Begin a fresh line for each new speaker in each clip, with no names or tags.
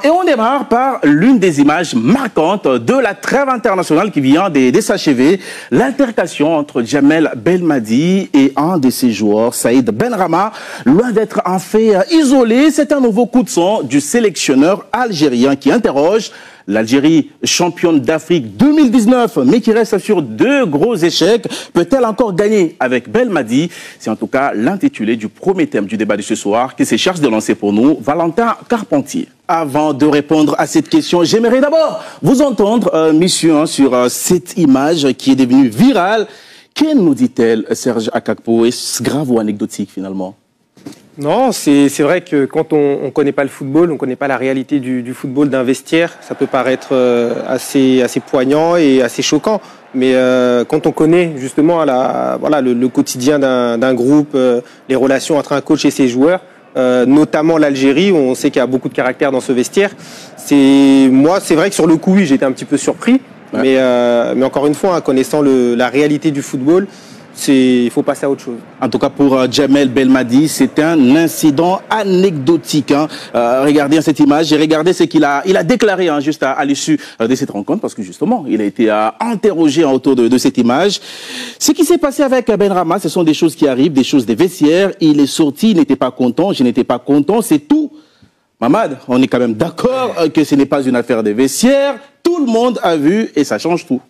Et on démarre par l'une des images marquantes de la trêve internationale qui vient de s'achever, l'altercation entre Djamel Belmadi et un de ses joueurs, Saïd Benrahma. Loin d'être un fait isolé, c'est un nouveau coup de sang du sélectionneur algérien qui interroge l'Algérie, championne d'Afrique 2019, mais qui reste sur deux gros échecs. Peut-elle encore gagner avec Belmadi? C'est en tout cas l'intitulé du premier thème du débat de ce soir qui se charge de lancer pour nous Valentin Carpentier. Avant de répondre à cette question, j'aimerais d'abord vous entendre, messieurs, sur cette image qui est devenue virale. Que nous dit-elle, Serge Akakpo? Est-ce grave ou anecdotique finalement?
Non, c'est vrai que quand on ne connaît pas le football, on ne connaît pas la réalité du football d'un vestiaire, ça peut paraître assez poignant et assez choquant. Mais quand on connaît justement le quotidien d'un groupe, les relations entre un coach et ses joueurs, notamment l'Algérie, où on sait qu'il y a beaucoup de caractère dans ce vestiaire, c'est vrai que sur le coup, oui, j'étais un petit peu surpris. Ouais. Mais encore une fois, connaissant la réalité du football, il faut passer à autre chose.
En tout cas, pour Djamel Belmadi, c'est un incident anecdotique. Regardez cette image et regardez ce qu'il a déclaré juste à l'issue de cette rencontre, parce que justement, il a été interrogé autour de cette image. Ce qui s'est passé avec Benrahma, ce sont des choses qui arrivent, des choses des vestiaires. Il est sorti, il n'était pas content, je n'étais pas content, c'est tout. Mamad, on est quand même d'accord que ce n'est pas une affaire des vestiaires. Tout le monde a vu et ça change tout.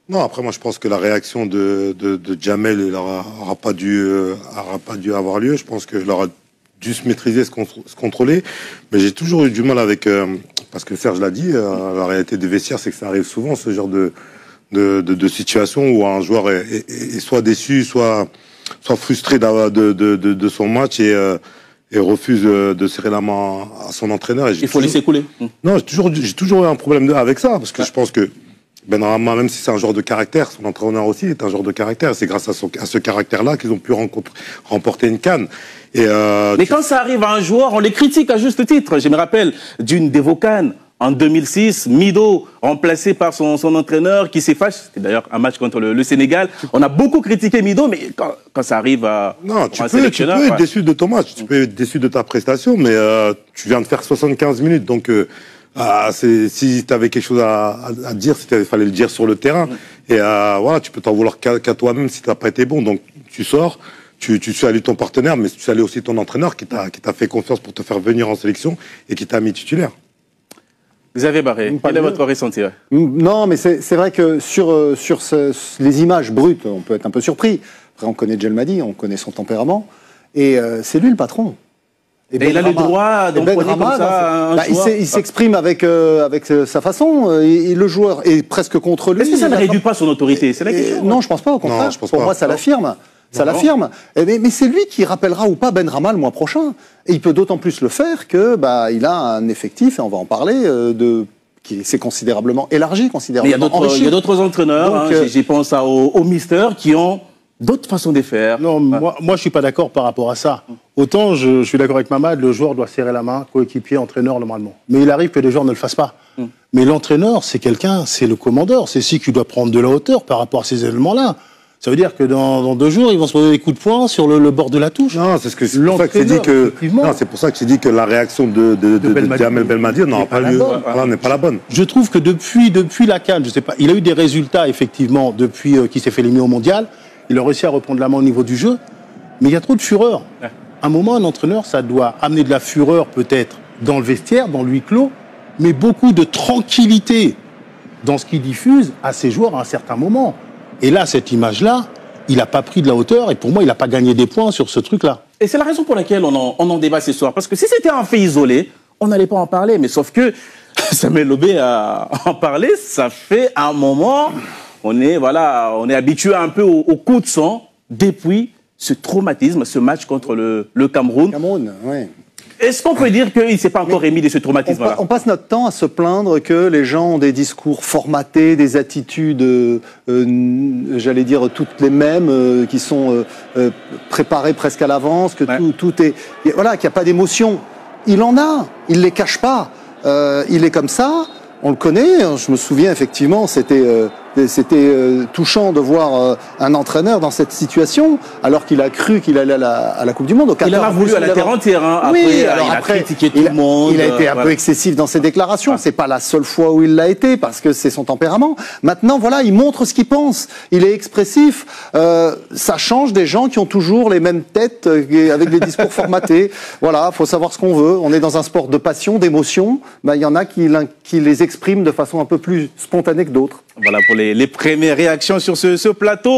Non, après moi je pense que la réaction de Djamel n'aura pas dû avoir lieu. Je pense qu'il aura dû se maîtriser, se contrôler. Mais j'ai toujours eu du mal avec, parce que Serge l'a dit, la réalité des vestiaires, c'est que ça arrive souvent, ce genre de situation où un joueur est soit déçu, soit frustré de son match et refuse de serrer la main à son entraîneur. Et
il faut laisser couler.
Non, j'ai toujours eu un problème avec ça, parce que je pense que Benrahma, même si c'est un joueur de caractère, son entraîneur aussi est un joueur de caractère. C'est grâce à ce caractère-là qu'ils ont pu remporter une CAN.
Mais quand ça arrive à un joueur, on les critique à juste titre. Je me rappelle d'une des CAN en 2006, Mido, remplacé par son entraîneur qui s'est fâché. C'était d'ailleurs un match contre le Sénégal. On a beaucoup critiqué Mido, mais quand ça arrive à
tu peux être déçu de ton match, tu peux être déçu de ta prestation, mais tu viens de faire 75 minutes, donc... si tu avais quelque chose à dire, il fallait le dire sur le terrain. Et voilà, tu peux t'en vouloir qu'à toi-même si tu n'as pas été bon. Donc tu sors, tu salues ton partenaire, mais tu salues aussi ton entraîneur qui t'a fait confiance pour te faire venir en sélection et qui t'a mis titulaire.
Xavier Barré, quel est votre ressenti?
Non, mais c'est vrai que sur les images brutes, on peut être un peu surpris. Après, on connaît Belmadi, on connaît son tempérament. Et c'est lui le patron.
Et il a le droit d'employer comme ça un joueur.
Il s'exprime avec sa façon. Et le joueur est presque contre lui.
Est-ce que ça ne réduit pas son autorité? C'est la question.
Non, je pense pas. Au contraire, pour moi, ça l'affirme. Ça l'affirme. Mais c'est lui qui rappellera ou pas Benrahma le mois prochain. Et il peut d'autant plus le faire que il a un effectif, et on va en parler, qui s'est considérablement élargi, considérablement enrichi.
Il y a d'autres entraîneurs. J'y pense au Mister qui ont d'autres façons de faire.
Non, moi je suis pas d'accord par rapport à ça. Autant je suis d'accord avec Mamad, le joueur doit serrer la main, coéquipier, entraîneur normalement. Mais il arrive que les joueurs ne le fassent pas. Mais l'entraîneur, c'est quelqu'un, c'est le commandeur, c'est celui qui doit prendre de la hauteur par rapport à ces événements-là. Ça veut dire que dans 2 jours, ils vont se poser des coups de poing sur le bord de la touche.
Non, c'est pour ça que j'ai dit que c'est pour ça que j'ai dit que la réaction de Djamel Belmadi n'aura pas lieu. Voilà, n'est pas la bonne.
Je trouve que depuis la CAN, je sais pas, il a eu des résultats effectivement depuis qu'il s'est fait éliminer au mondial. Il a réussi à reprendre la main au niveau du jeu, mais il y a trop de fureur. À un moment, un entraîneur, ça doit amener de la fureur peut-être dans le vestiaire, dans le huis clos, mais beaucoup de tranquillité dans ce qu'il diffuse à ses joueurs à un certain moment. Et là, cette image-là, il n'a pas pris de la hauteur et pour moi, il n'a pas gagné des points sur ce truc-là.
Et c'est la raison pour laquelle on en débat ce soir. Parce que si c'était un fait isolé, on n'allait pas en parler. Mais sauf que Samuel Lobé a en parlé, ça fait un moment... On est habitué un peu au coup de sang depuis ce traumatisme, ce match contre le Cameroun.
Oui.
Est-ce qu'on peut dire qu'il ne s'est pas encore remis de ce traumatisme-là?
On passe notre temps à se plaindre que les gens ont des discours formatés, des attitudes, j'allais dire, toutes les mêmes, qui sont préparées presque à l'avance, que tout est... Voilà, qu'il n'y a pas d'émotion. Il en a, il ne les cache pas. Il est comme ça. On le connaît, je me souviens effectivement, c'était c'était touchant de voir un entraîneur dans cette situation, alors qu'il a cru qu'il allait à la Coupe du Monde. Au
il en a voulu à la terre entière. Hein. Après,
oui, alors
il a
après,
critiqué tout le monde.
Il a été un peu excessif dans ses déclarations. C'est pas la seule fois où il l'a été, parce que c'est son tempérament. Maintenant, voilà, il montre ce qu'il pense. Il est expressif. Ça change des gens qui ont toujours les mêmes têtes avec des discours formatés. Voilà, faut savoir ce qu'on veut. On est dans un sport de passion, d'émotion. Ben, il y en a qui les expriment de façon un peu plus spontanée que d'autres.
Voilà pour les premières réactions sur ce plateau.